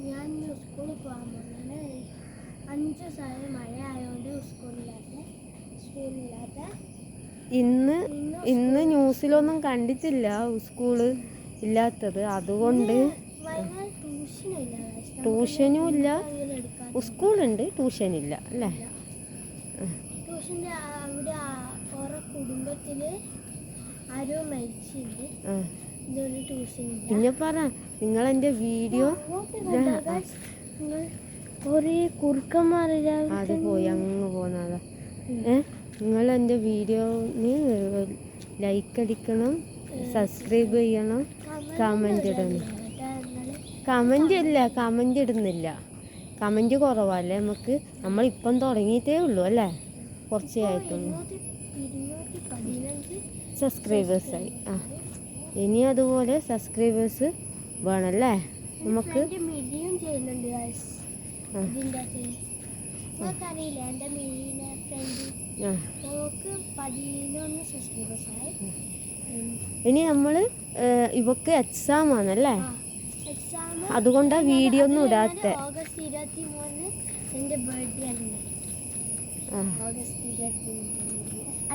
ഞാൻ സ്കൂളിൽ പോകാൻ പോകുന്നത് 5 ദിവസമായി മഴ ആയതുകൊണ്ട് സ്കൂളില്ലാത്ത ഇന്ന് ന്യൂസിലൊന്നും കണ്ടിട്ടില്ല സ്കൂള് ഇല്ലാത്തത്. അതുകൊണ്ട് ട്യൂഷനും ഇല്ല, സ്കൂളുണ്ട്, ട്യൂഷനില്ല അല്ലേ? ട്യൂഷൻ്റെ അവിടെ ഓരോ കുടുംബത്തില് ആരോ മരിച്ചിട്ടുണ്ട്. പിന്നെ പറ, നിങ്ങളെൻ്റെ വീഡിയോ കുറേ കുറുക്കന്മാരില്ല, അത് പോയി അങ്ങ് പോന്നതാ. നിങ്ങളെൻ്റെ വീഡിയോന് ലൈക്ക് അടിക്കണം, സബ്സ്ക്രൈബ് ചെയ്യണം, കമൻ്റ് ഇടണം. കമൻ്റ് ഇടുന്നില്ല, കമൻ്റ് കുറവല്ലേ നമുക്ക്. നമ്മളിപ്പം തുടങ്ങിയിട്ടേ ഉള്ളൂ അല്ലേ, കുറച്ചേ ആയിട്ടുള്ളൂ സബ്സ്ക്രൈബേഴ്സായി. ഇനി അതുപോലെ സബ്സ്ക്രൈബേഴ്സ് വേണമല്ലേ നമുക്ക്. ഇനി നമ്മൾ ഇവക്ക് എക്സാം ആണല്ലേ, അതുകൊണ്ടാണ് വീഡിയോ ഒന്നും ഇടാത്ത. ഓഗസ്റ്റ് 23 എൻ്റെ ബർത്ത്ഡേ ആണ്.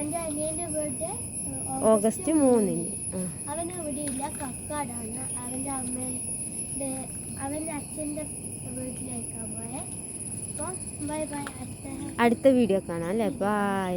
എൻ്റെ അനിയൻ്റെ ബർത്ത്ഡേ ഓഗസ്റ്റ് 3. അവൻ ഇവിടെ ഇല്ല, കക്കാടാണ്. അവൻ്റെ അച്ഛൻ്റെ വീട്ടിലേക്കാണ് പോയത്. അപ്പോൾ ബൈ ബൈ, അടുത്ത വീഡിയോ കാണാം അല്ലേ. ബൈ.